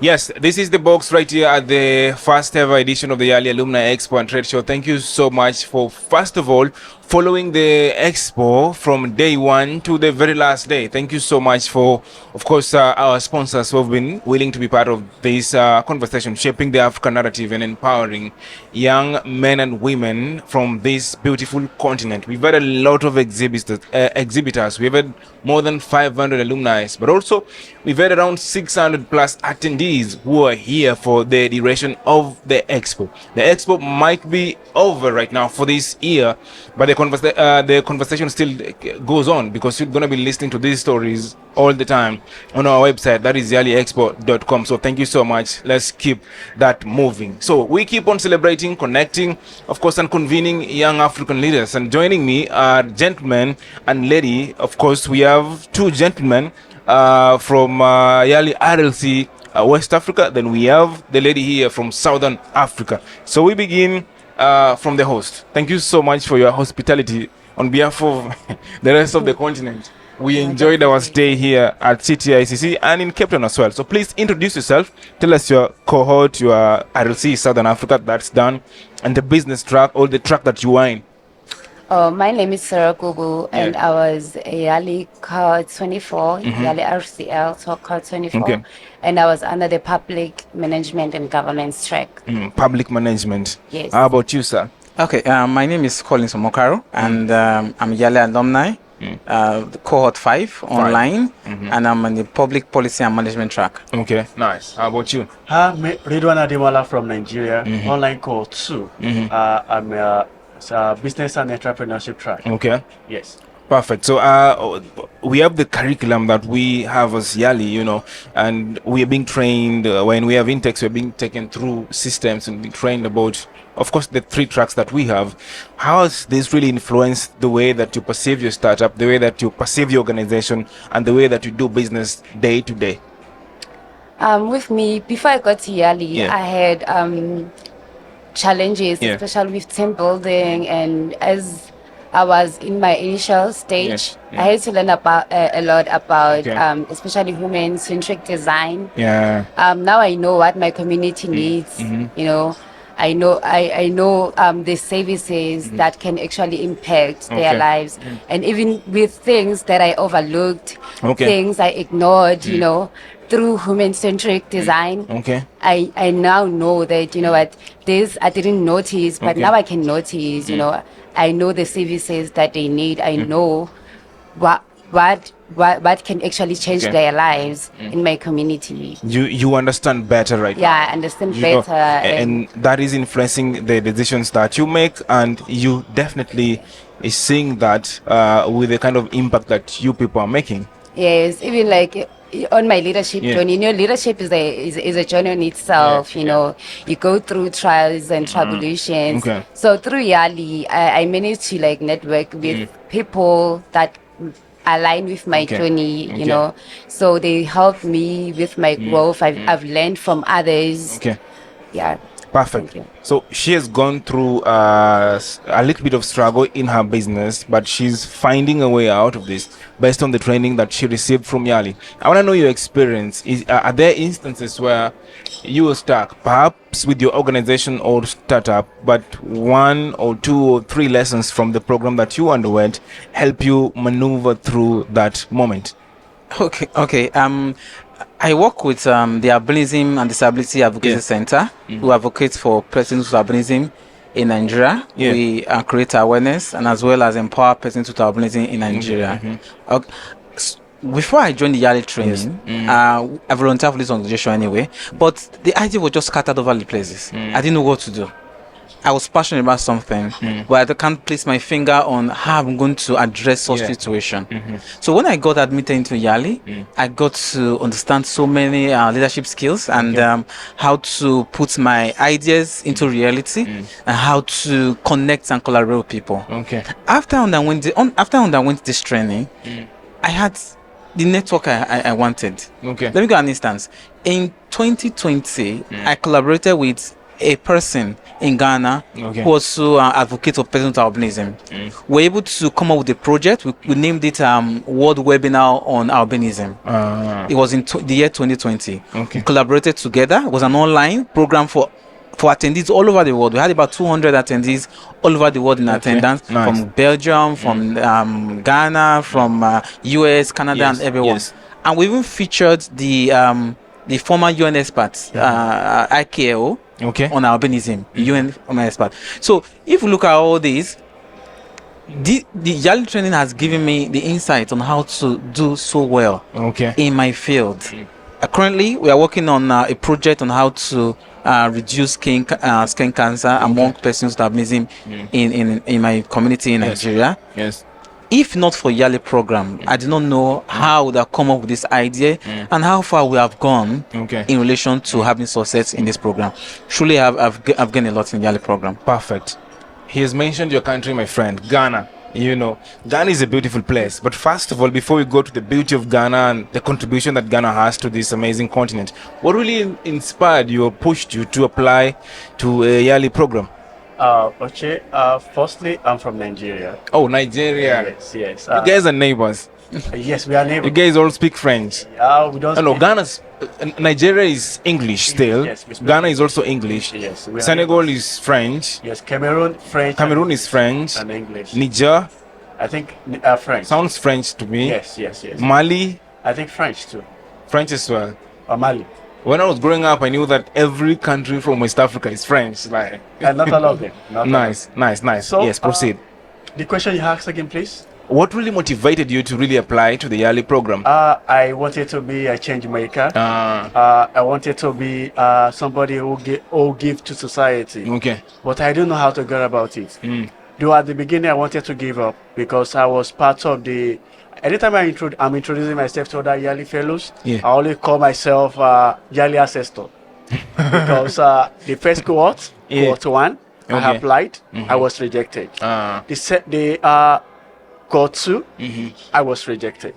Yes, this is the box right here at the first ever edition of the YALI Alumni Expo and Trade Show. Thank you so much for, first of all, following the expo from day one to the very last day. Thank you so much for, of course, our sponsors who have been willing to be part of this conversation, shaping the African narrative and empowering young men and women from this beautiful continent. We've had a lot of exhibitors. We've had more than 500 alumni, but also we've had around 600 plus attendees who are here for the duration of the expo. The expo might be over right now for this year, but the conversation still goes on because you're going to be listening to these stories all the time on our website, that is yaliexpo.com. So thank you so much. Let's keep that moving. So we keep on celebrating, connecting, of course, and convening young African leaders. And joining me are gentlemen and lady. Of course, we have two gentlemen from YALI RLC West Africa. Then we have the lady here from Southern Africa. So we begin from the host. Thank you so much for your hospitality on behalf of the rest of the continent. We enjoyed our stay here at CTICC and in Cape Town as well. So please introduce yourself. Tell us your cohort, your RLC Southern Africa, that's done, and the business track, or the track that you are in. My name is Sarah Gubu, and I was a YALI Card 24, YALI RCL, so Card 24, and I was under the Public Management and Governance track. Public management. Yes. How about you, sir? Okay, my name is Collins Omokaro, and I'm YALI Alumni, cohort 5 online, and I'm on the Public Policy and Management track. Okay, nice. How about you? Ridwan Ademola from Nigeria, online cohort 2. I'm a business and entrepreneurship track. Okay. Yes. Perfect. So we have the curriculum that we have as YALI, and we are being trained. When we have intakes, we're being taken through systems and being trained about, of course, the 3 tracks that we have. How has this really influenced the way that you perceive your startup, the way that you perceive your organization, and the way that you do business day to day? With me, before I got to YALI, I had challenges, especially with team building, and as I was in my initial stage, I had to learn about a lot about especially women-centric design. Now I know what my community needs. I know the services that can actually impact their lives, and even with things that I overlooked, things I ignored, through human-centric design, I now know that, what, this I didn't notice, but now I can notice, I know the services that they need. I know what can actually change their lives in my community. You understand better right now. Yeah, I understand better. And that is influencing the decisions that you make, and you definitely is seeing that with the kind of impact that you people are making. Yes, even like on my leadership journey, leadership is a journey in itself. You go through trials and tribulations. So through YALI, I managed to network with people that align with my journey. So they helped me with my growth. I've learned from others. Yeah. Perfect. So she has gone through a little bit of struggle in her business, but she's finding a way out of this based on the training that she received from YALI. I want to know your experience. Are there instances where you were stuck, perhaps with your organization or startup, but 1 or 2 or 3 lessons from the program that you underwent help you maneuver through that moment? Okay. I work with the Albinism and Disability Advocacy Center, who advocates for persons with albinism in Nigeria. We create awareness and as well as empower persons with albinism in Nigeria. Before I joined the YALI training, I volunteered for this organization anyway, but the idea was just scattered over the places. I didn't know what to do. I was passionate about something, but I can't place my finger on how I'm going to address such situation. So when I got admitted into YALI, I got to understand so many leadership skills and how to put my ideas into reality and how to connect and collaborate with people. After I underwent this training, I had the network I wanted. Let me give an instance. In 2020, I collaborated with a person in Ghana who also advocates for present albinism. We're able to come up with a project. We named it World Webinar on Albinism. It was in the year 2020. We collaborated together. It was an online program for attendees all over the world. We had about 200 attendees all over the world in attendance, from Belgium, from Ghana, from US, Canada, and everyone. And we even featured the former UN experts, IKO, on albinism, UN expert. So if you look at all these, the YALI training has given me the insight on how to do so well in my field. Currently, we are working on a project on how to reduce skin cancer among persons with albinism in my community in Nigeria. If not for YALI program, I do not know how would have come up with this idea and how far we have gone in relation to having success in this program. Truly, I've gained a lot in YALI program. Perfect. He has mentioned your country, my friend, Ghana. You know, Ghana is a beautiful place. But first of all, before we go to the beauty of Ghana and the contribution that Ghana has to this amazing continent, what really inspired you or pushed you to apply to a YALI program? Firstly, I'm from Nigeria. Oh, Nigeria. Yes. You guys are neighbors. Yes, we are neighbors. You guys all speak French. We don't. No, Nigeria is English still. Yes, Ghana is also English. Yes, Senegal is French. Yes, Cameroon, French. Cameroon is French. And English. Niger. I think French. Sounds French to me. Yes. Mali. I think French too. French as well. Or Mali. When I was growing up, I knew that every country from West Africa is French. Like, not all of them. Nice. So, yes, proceed. The question you asked again, please. What really motivated you to really apply to the YALI program? I wanted to be a change maker. I wanted to be somebody who give to society. But I don't know how to go about it. Though at the beginning I wanted to give up because I was part of the. Anytime I'm introducing myself to other YALI fellows, I always call myself YALI ancestor because the first cohort 1, I applied, I was rejected. The cohort 2, I was rejected.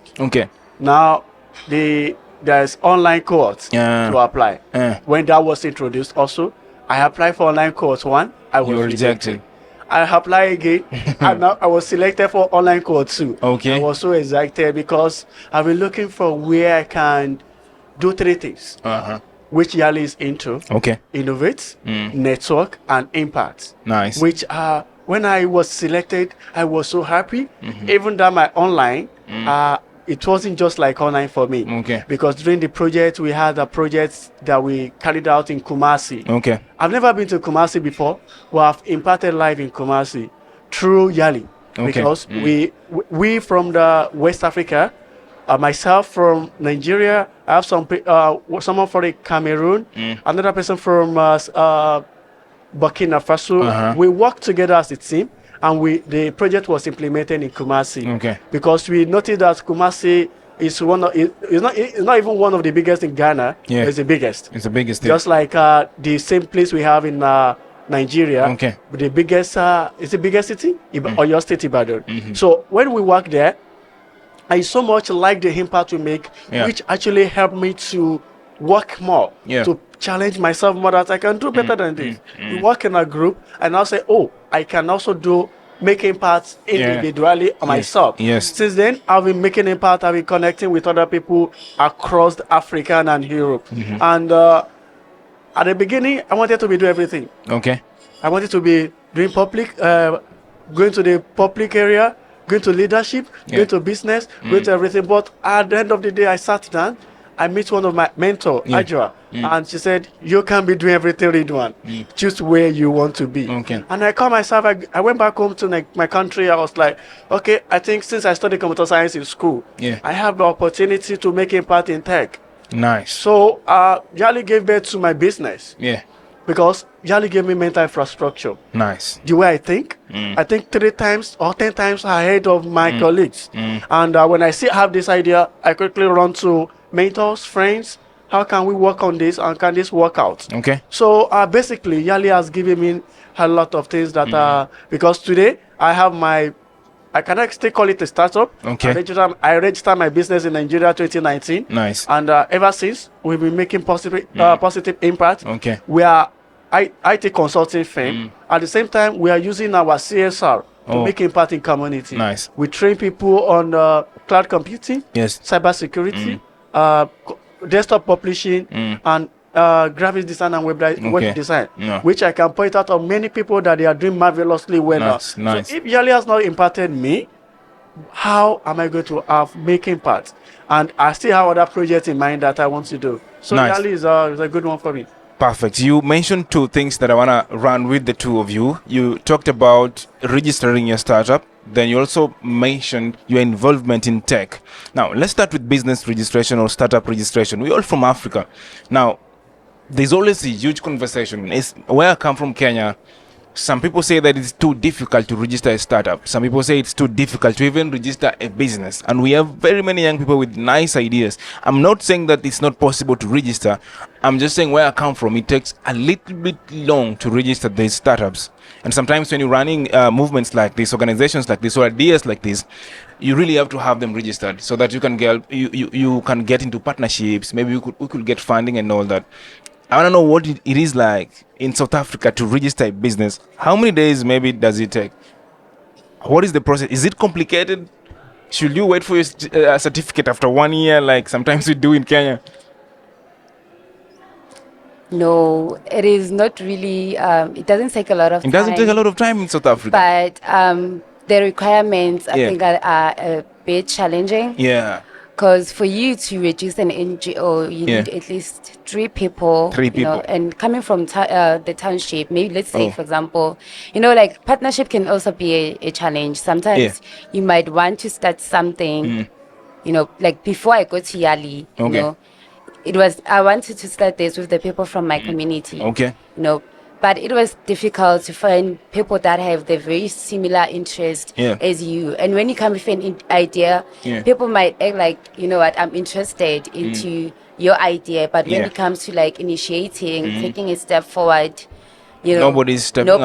Now there's online cohort to apply. When that was introduced, also I applied for online cohort 1, I was rejected. I applied again, and now I was selected for online cohort 2. I was so excited because I've been looking for where I can do 3 things, which YALI is into: innovate, network, and impact. Nice. Which when I was selected, I was so happy. Even though my online, it wasn't just like online for me. Because during the project, we had a project that we carried out in Kumasi. I've never been to Kumasi before. We have imparted life in Kumasi through YALI. Because we from the West Africa, myself from Nigeria, I have someone from Cameroon, another person from Burkina Faso. We work together as a team. And the project was implemented in Kumasi because we noticed that Kumasi is it's not even one of the biggest in Ghana. It's the biggest. It's the biggest. Just like the same place we have in Nigeria. The biggest it's the biggest city, or your state, Ibadan. So when we work there, I so much like the impact we make, which actually helped me to work more, to challenge myself more, that I can do better than this. We work in a group, and I'll say, I can also make impact individually myself. Since then, I've been making impact. I've been connecting with other people across Africa and Europe. And at the beginning, I wanted to be doing everything. I wanted to be doing public, going to the public area, going to leadership, going to business, going to everything. But at the end of the day, I sat down. I met one of my mentor, Ajwa, and she said, "You can't be doing everything, Ridwan. Choose where you want to be." And I called myself. I went back home to my country. I was like, "Okay, I think since I studied computer science in school, I have the opportunity to make impact in tech." Nice. So YALI gave birth to my business. Because YALI gave me mental infrastructure. Nice. The way I think 3 times or 10 times ahead of my colleagues. And when I have this idea, I quickly run to mentors, friends. How can we work on this, and can this work out? So basically, YALI has given me a lot of things that because today I have I cannot still call it a startup. I registered my business in Nigeria 2019. Nice. And ever since, we've been making positive impact. We are IT consulting firm. At the same time, we are using our CSR to make impact in community. Nice. We train people on cloud computing, cybersecurity, desktop publishing, and graphic design and web design, which I can point out on many people that they are doing marvelously well now. So if YALI has not impacted me, how am I going to make impact? And I still have other projects in mind that I want to do. So YALI is a good one for me. Perfect. You mentioned two things that I want to run with the two of you. You talked about registering your startup. Then you also mentioned your involvement in tech. Now, let's start with business registration or startup registration. We're all from Africa. Now, there's always a huge conversation. It's where I come from, Kenya. Some people say that it's too difficult to register a startup. Some people say it's too difficult to even register a business. And we have very many young people with nice ideas. I'm not saying that it's not possible to register. I'm just saying where I come from, it takes a little bit long to register these startups. And sometimes when you're running movements like this, organizations like this, or ideas like this, you really have to have them registered so that you can get into partnerships. Maybe we could get funding and all that. I want to know what it is like in South Africa to register a business. How many days maybe does it take? What is the process? Is it complicated? Should you wait for your certificate after 1 year like sometimes we do in Kenya? No, it is not really. It doesn't take a lot of time. It doesn't take a lot of time in South Africa. But the requirements, I think, are a bit challenging. Yeah. Because for you to register an NGO, you need at least 3 people. 3 people. You know, and coming from the township, maybe let's say, for example, like partnership can also be a challenge. Sometimes you might want to start something, like before I go to YALI, I wanted to start this with the people from my community. But it was difficult to find people that have the very similar interest as you. And when you come with an idea, people might act like, you know what, I'm interested into your idea. But when it comes to like initiating, taking a step forward, nobody's stepping up.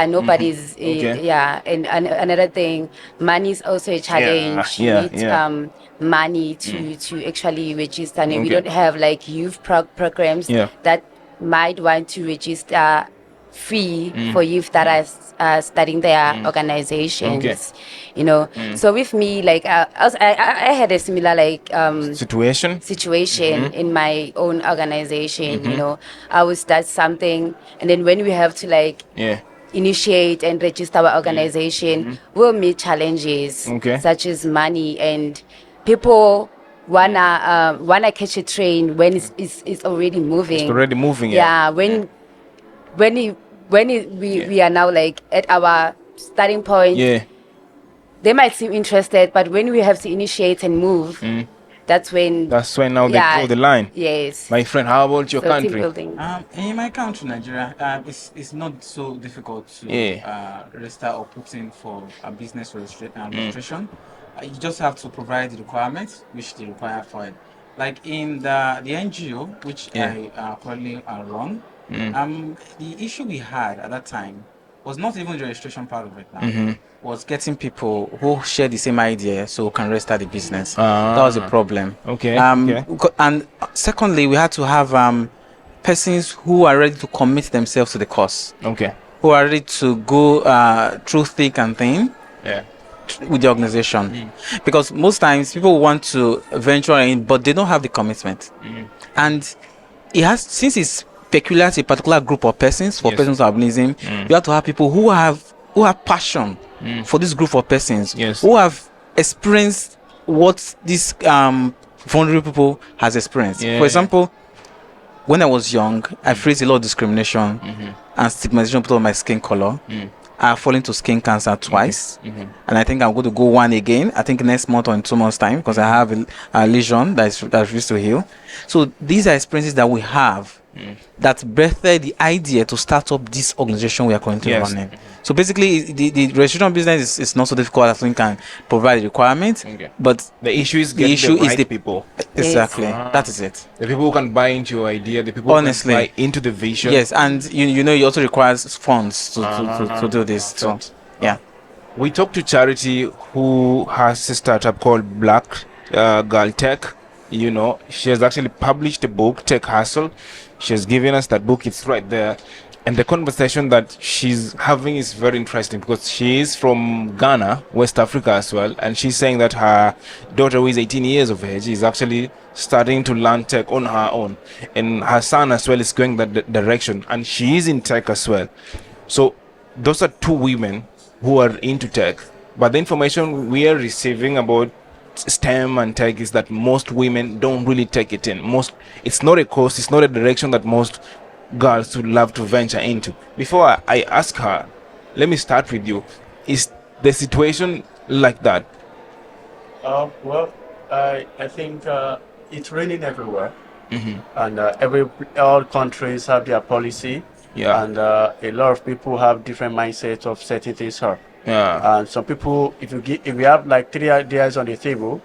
Nobody's. And another thing, money is also a challenge. You need money to actually register. And we don't have like youth programs that might want to register free for youth that are starting their organizations. So with me, like I had a similar like situation in my own organization. I would start something, and then when we have to like initiate and register our organization, we'll meet challenges such as money, and people wanna catch a train when it's already moving. It's already moving. We are now like at our starting point. They might seem interested, but when we have to initiate and move, that's when now they draw the line. Yes. My friend, how about your country? In my country, Nigeria, it's not so difficult to register or put in for a business registration. You just have to provide the requirements which they require for it. Like in the NGO, which I currently run, the issue we had at that time was not even the registration part of it. Was getting people who share the same idea so can register the business. That was the problem. And secondly, we had to have persons who are ready to commit themselves to the cause. Who are ready to go through thick and thin. With the organization, because most times people want to venture in, but they don't have the commitment, and since it's peculiar to a particular group of persons. For persons with albinism, you have to have people who have passion for this group of persons, who have experienced what this vulnerable people has experienced. For example, when I was young, I faced a lot of discrimination and stigmatization because of my skin color. I've fallen to skin cancer twice, and I think I'm going to go one again. I think next month or in 2 months' time, because I have a lesion that's refused to heal. So these are experiences that we have that birthed the idea to start up this organization we are currently running. So basically, the registration business is not so difficult as we can provide the requirements. But the issue is the people. Exactly, that is it. The people who can buy into your idea, the people who can buy into the vision. Yes, and it also requires funds to do this. So we talked to Charity, who has a startup called Black Girl Tech. She has actually published a book, Tech Hustle. She has given us that book. It's right there. And the conversation that she's having is very interesting because she is from Ghana, West Africa as well. And she's saying that her daughter, who is 18 years of age, is actually starting to learn tech on her own. And her son as well is going that direction. And she is in tech as well. So those are two women who are into tech. But the information we are receiving about STEM and tech is that most women don't really take it in. It's not a course, it's not a direction that most girls would love to venture into. Before I ask her, let me start with you. Is the situation like that? Well, I think it's raining everywhere, and all countries have their policy, and a lot of people have different mindsets of setting things up. And some people, if we have like 3 ideas on the table,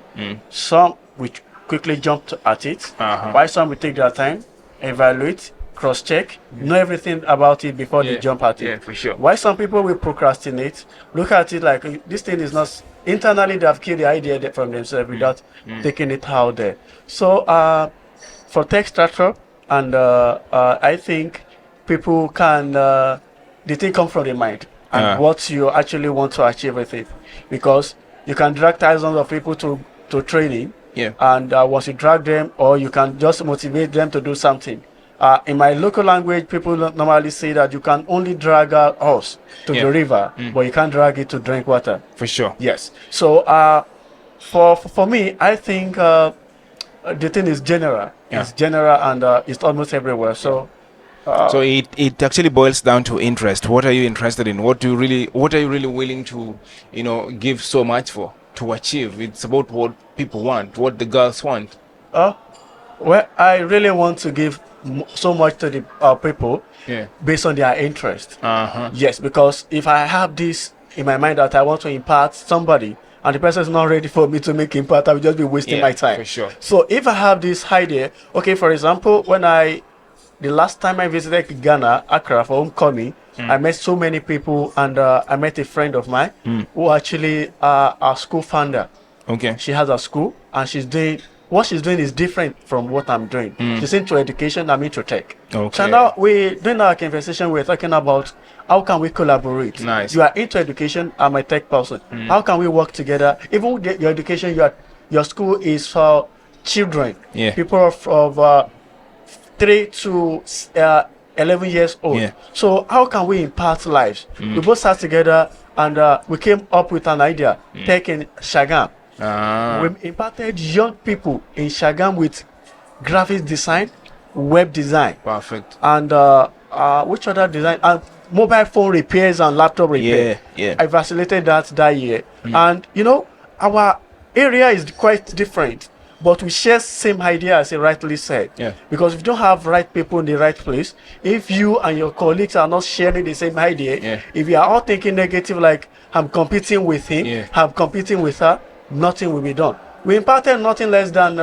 some will quickly jump at it, while some will take their time, evaluate, cross-check, know everything about it before they jump at it. Yeah, for sure. Why some people will procrastinate, look at it like this thing is not, internally they have killed the idea from themselves without taking it out there. So for tech startup, and I think people can, the thing come from the mind and what you actually want to achieve with it. Because you can drag thousands of people to training, and once you drag them, or you can just motivate them to do something. In my local language, people normally say that you can only drag a horse to the river, but you can't drag it to drink water. For sure. Yes. So for me, I think the thing is general. It's general, and it's almost everywhere. So so it actually boils down to interest. What are you interested in? What are you really willing to, give so much for, to achieve? It's about what people want, what the girls want. Well, I really want to give so much to the people based on their interest. Yes, because if I have this in my mind that I want to impart somebody, and the person is not ready for me to make impact, I will just be wasting my time. For sure. So if I have this idea, okay, for example, the last time I visited Ghana, Accra, for homecoming, I met so many people, and I met a friend of mine who actually a school founder. Okay. She has a school, and what she's doing is different from what I'm doing. She's into education, I'm into tech. Okay. So now during our conversation, we're talking about how can we collaborate. Nice. You are into education, I'm a tech person. How can we work together? Even with your education, your school is for children, people of 3 to 11 years old. So how can we impart lives? We both sat together, and we came up with an idea, tech in Shagam. We imparted young people in Shagam with graphics design, web design. Perfect. And which other design? And mobile phone repairs and laptop repair. I facilitated that year. And our area is quite different, but we share same idea, as I rightly said. Because if you don't have right people in the right place, if you and your colleagues are not sharing the same idea, if you are all thinking negative, like I'm competing with him, I'm competing with her, nothing will be done. We imparted nothing less than,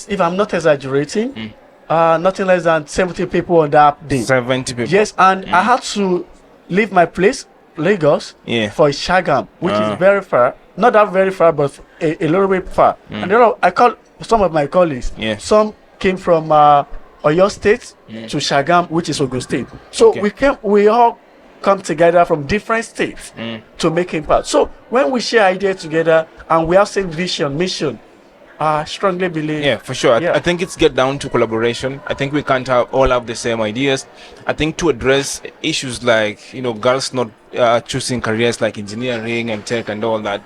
if I'm not exaggerating, nothing less than 70 people on that day. 70 people. Yes, and I had to leave my place, Lagos, for Shagam, which is very far. Not that very far, but a little bit far. And I called some of my colleagues. Some came from Oyo State to Shagam, which is Ogun State. So we all come together from different states to make impact. So when we share ideas together and we have same vision, mission, I strongly believe. For sure. I think it's get down to collaboration. I think we can't all have the same ideas. I think to address issues like, girls not choosing careers like engineering and tech and all that,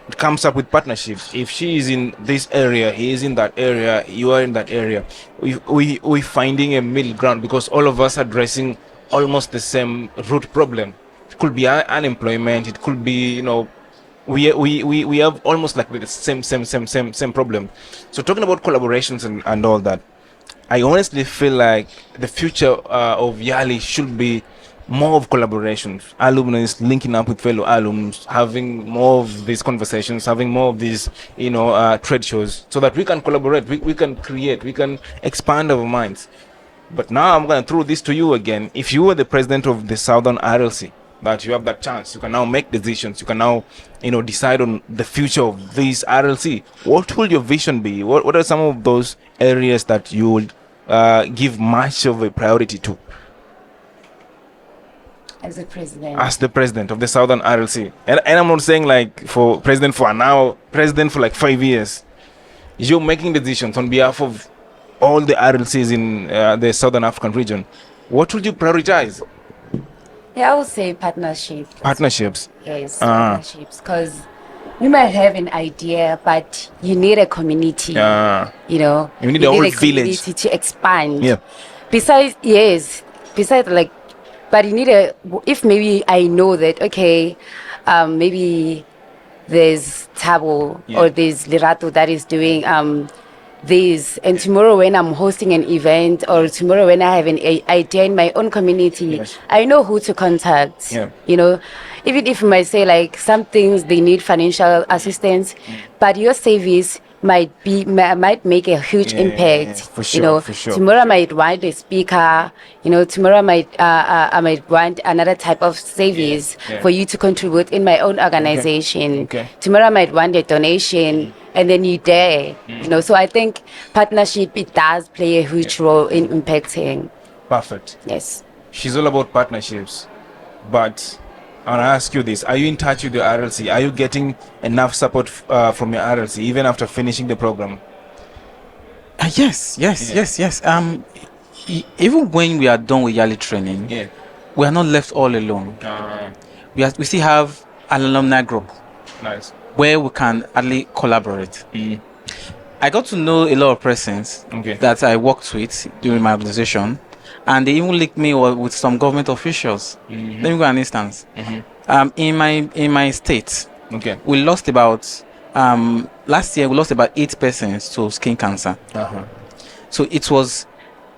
it comes up with partnerships. If she is in this area, he is in that area, you are in that area, we finding a middle ground, because all of us are addressing almost the same root problem. It could be unemployment, it could be, we have almost like the same problem. So talking about collaborations and all that, I honestly feel like the future of YALI should be more of collaborations, alumni linking up with fellow alums, having more of these conversations, having more of these trade shows, so that we can collaborate, we can create, we can expand our minds. But now I'm going to throw this to you again. If you were the president of the Southern RLC, that you have that chance, you can now make decisions, you can now decide on the future of this RLC, what will your vision be? What are some of those areas that you would give much of a priority to? As a president. As the president of the Southern RLC. And I'm not saying like for president for now, president for like 5 years. You're making decisions on behalf of all the RLCs in the Southern African region. What would you prioritize? Yeah, I would say partnership. Partnerships. Yes, partnerships. Because you might have an idea, but you need a community. You know, you need a whole village community to expand. Yeah. Besides like, but you need if maybe I know that, okay, maybe there's Tabo or there's Lirato that is doing this, and tomorrow when I'm hosting an event or tomorrow when I have an idea in my own community, I know who to contact. You know, even if you might say like some things they need financial assistance, but your service might make a huge impact. For sure, you know, for sure. Tomorrow I might want a speaker. You know, tomorrow I might want another type of service for you to contribute in my own organization. Tomorrow I might want a donation, and then you there. You know, so I think partnership, it does play a huge role in impacting. Perfect. Yes. She's all about partnerships, but I'll ask you this: are you in touch with your RLC? Are you getting enough support from your RLC even after finishing the program? Yes. Even when we are done with YALI training, we are not left all alone. We still have an alumni group. Nice. Where we can actually collaborate. I got to know a lot of persons that I worked with during my organization, and they even linked me with some government officials. Let me give an instance. In my state, we lost about last year we lost about 8 persons to skin cancer. So it was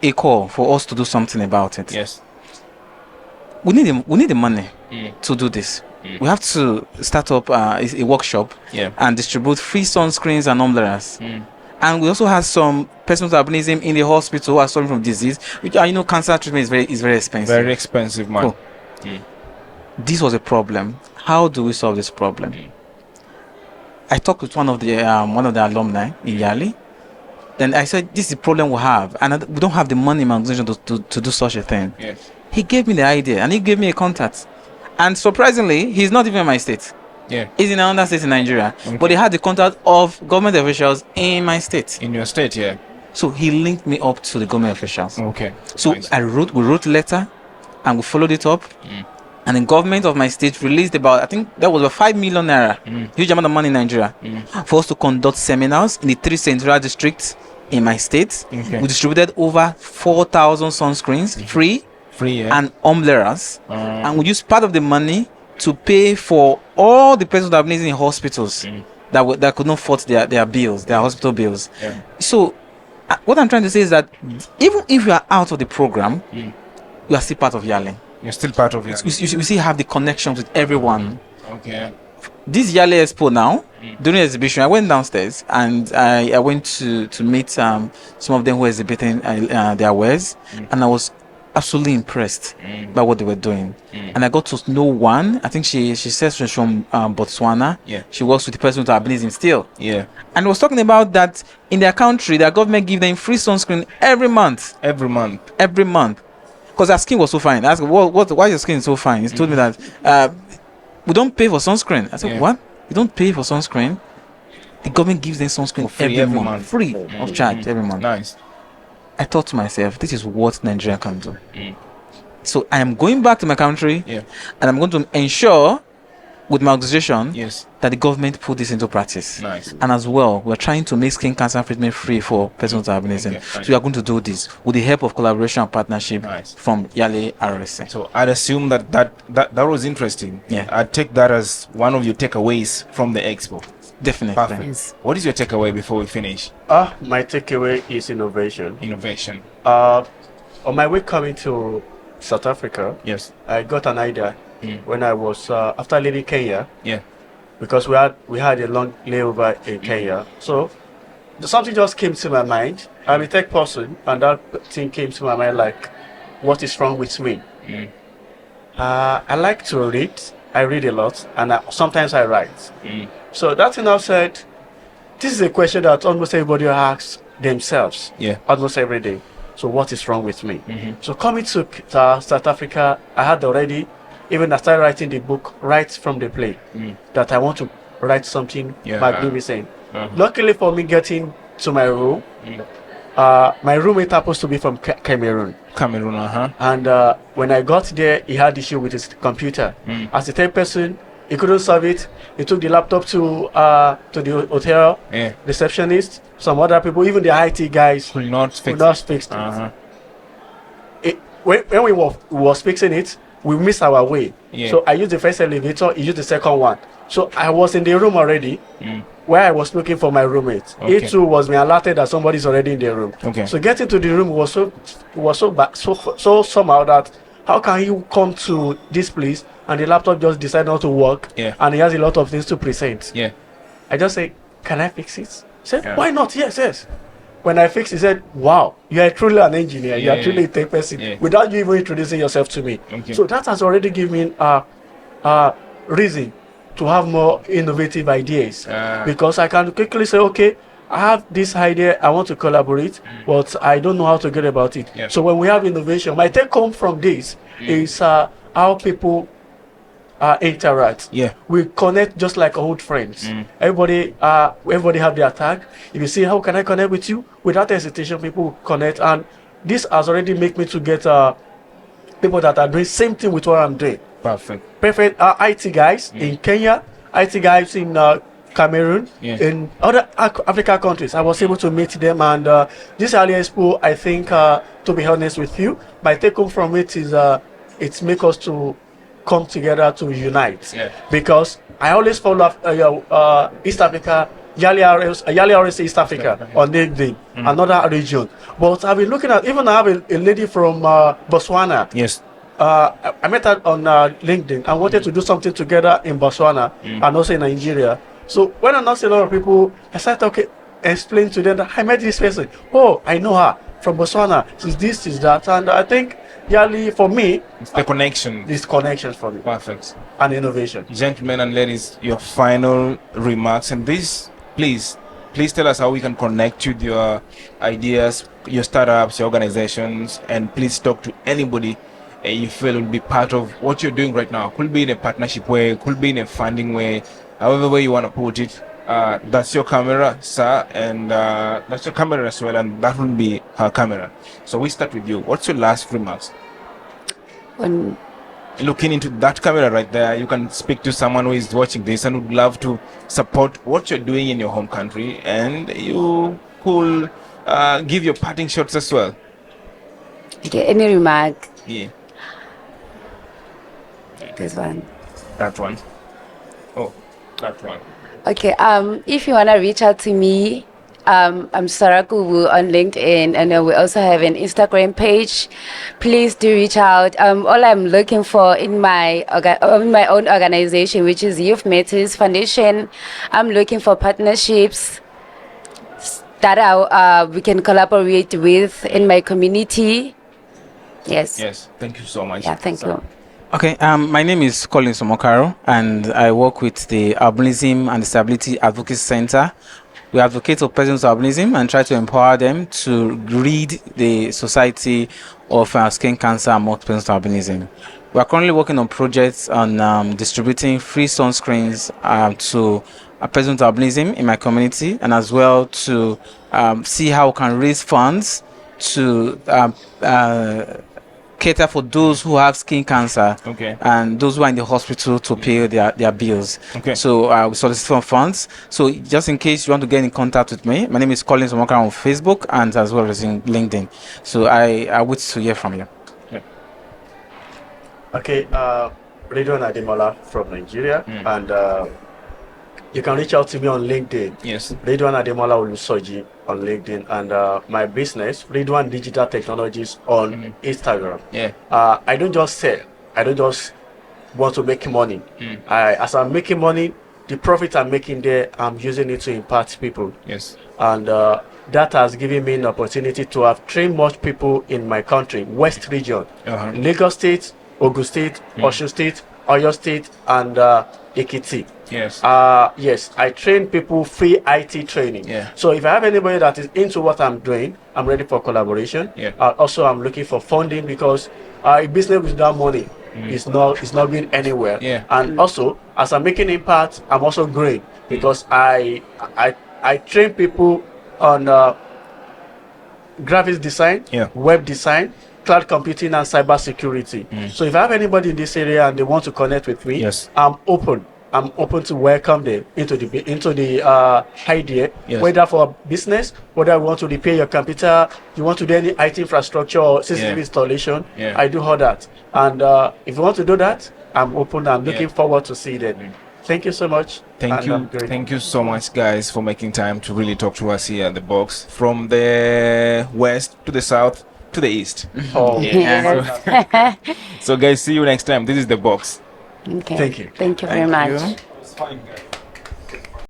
a call for us to do something about it. Yes. We need the money to do this. We have to start up a workshop and distribute free sunscreens and umbrellas. And we also have some persons with albinism in the hospital who are suffering from disease, which cancer treatment is very expensive. Very expensive, man. This was a problem. How do we solve this problem? I talked with one of the alumni in YALI. Then I said, this is the problem we have, and we don't have the money in my organization to do such a thing. Yes. He gave me the idea, and he gave me a contact. And surprisingly, he's not even in my state. He's in another state in Nigeria. But he had the contact of government officials in my state. In your state, So he linked me up to the government officials. So nice. we wrote a letter, and we followed it up. And the government of my state released about, I think that was about 5 million naira, huge amount of money in Nigeria, for us to conduct seminars in the 3 central districts in my state. We distributed over 4,000 sunscreens, free and umbrellas. And we used part of the money to pay for all the persons that have been in hospitals that could not afford their bills, their hospital bills. So what I'm trying to say is that even if you are out of the program, you are still part of YALI. You're still part of it. You still have the connections with everyone. This YALI Expo now, during the exhibition, I went downstairs and I went to meet some of them who were exhibiting their wares, and I was absolutely impressed by what they were doing. And I got to know one. I think she says she's from Botswana. She works with the person with albinism still. And was talking about that in their country, their government give them free sunscreen every month. Because her skin was so fine. I asked her, why is your skin so fine? He told me that we don't pay for sunscreen. I said, what? You don't pay for sunscreen? The government gives them sunscreen every month. Free of charge every month. Nice. I thought to myself, this is what Nigeria can do. So I am going back to my country and I'm going to ensure with my organization that the government put this into practice. Nice. And as well, we're trying to make skin cancer treatment free for persons with albinism. So we are going to do this with the help of collaboration and partnership from YALI RSC. So I'd assume that was interesting. I'd take that as one of your takeaways from the expo. Definitely. Perfect. Yes. What is your takeaway before we finish? My takeaway is innovation. Innovation. On my way coming to South Africa, I got an idea when I was after leaving Kenya. Because we had a long layover in Kenya, so something just came to my mind. I'm a tech person, and that thing came to my mind like, what is wrong with me? I like to read. I read a lot, and sometimes I write. So that thing I said, this is a question that almost everybody asks themselves almost every day. So what is wrong with me? So coming to South Africa, I had already, even I started writing the book right from the play, that I want to write something magnificent. Luckily for me, getting to my room, my roommate happens to be from Cameroon. And when I got there, he had issue with his computer. As a third person, he couldn't solve it. He took the laptop to the hotel receptionist, some other people, even the IT guys could not fix it. When we was fixing it, we missed our way. So I used the first elevator, he used the second one. So I was in the room already, where I was looking for my roommate. He too was me alerted that somebody's already in the room. So getting to the room was so somehow that how can you come to this place and the laptop just decide not to work, and he has a lot of things to present. I just say, can I fix it? He said, why not? Yes. When I fixed, he said, wow, you are truly an engineer. You are truly a tech person without you even introducing yourself to me. So that has already given me reason to have more innovative ideas, because I can quickly say, okay, I have this idea, I want to collaborate, but I don't know how to get about it. So when we have innovation, my take home from this is how people interact. We connect just like old friends. Everybody have their tag. If you say, how can I connect with you, without hesitation, people connect. And this has already made me to get people that are doing same thing with what I'm doing. Perfect. IT guys in Kenya, IT guys in Cameroon, in other African countries. I was able to meet them, and this YALI Expo, I think, to be honest with you, my take home from it is it makes us to come together to unite. Because I always follow East Africa, YALI East Africa on LinkedIn, another region. But I've been looking at, even I have a lady from Botswana. I met her on LinkedIn. I wanted to do something together in Botswana and also in Nigeria. So when I announced a lot of people, I started explain to them that I met this person. Oh, I know her from Botswana. She's this, she's that. And I think YALI, for me, it's the connection. This connection for me. Perfect. And innovation. Gentlemen and ladies, your final remarks. And this, please tell us how we can connect with your ideas, your startups, your organizations, and please talk to anybody you feel will be part of what you're doing right now. Could be in a partnership way, could be in a funding way, however way you want to put it. That's your camera, sir, and that's your camera as well, and that will be her camera. So we start with you. What's your last remarks? When looking into that camera right there, you can speak to someone who is watching this and would love to support what you're doing in your home country, and you could give your parting shots as well. Okay, any remark? This one. That one. Oh, that one. Okay, if you wanna reach out to me, I'm Sarakubu on LinkedIn, and then we also have an Instagram page. Please do reach out. All I'm looking for in my own organization, which is Youth Matters Foundation, I'm looking for partnerships that we can collaborate with in my community. Yes. Thank you so much. Yeah, thank you. Okay, my name is Colin Somokaro, and I work with the Albinism and Disability Advocacy Center. We advocate for persons with albinism and try to empower them to rid the society of skin cancer among persons with albinism. We are currently working on projects on distributing free sunscreens to persons with albinism in my community, and as well to see how we can raise funds to cater for those who have skin cancer and those who are in the hospital to pay their bills. So we solicit for funds. So just in case you want to get in contact with me, my name is Colin Somokaro on Facebook and as well as in LinkedIn. So I wait to hear from you. Okay, Ridwan Ademola from Nigeria, and you can reach out to me on LinkedIn. Ridwan Ademola Olusoji on LinkedIn, and my business, Ridwan Digital Technologies, on Instagram. I don't just sell. I don't just want to make money. As I'm making money, the profit I'm making there, I'm using it to impact people. And that has given me an opportunity to have trained much people in my country, West region, Lagos State, Ogun State, Osun State, Oyo State and Ekiti. Yes. Yes, I train people free IT training. Yeah. So if I have anybody that is into what I'm doing, I'm ready for collaboration. Yeah. Also, I'm looking for funding because a business without money is not going anywhere. Yeah. And also, as I'm making impact, I'm also growing because I train people on graphics design, web design, cloud computing, and cyber security. So if I have anybody in this area and they want to connect with me, I'm open. I'm open to welcome them into the idea, whether for business, whether you want to repair your computer, you want to do any IT infrastructure or system installation. I do all that. And if you want to do that, I'm open. I'm looking forward to see that. Thank you so much. Thank you so much, guys, for making time to really talk to us here at the box, from the west to the south to the east. So guys, see you next time. This is the box. Okay. Thank you. Thank you very much. It's fine, guys.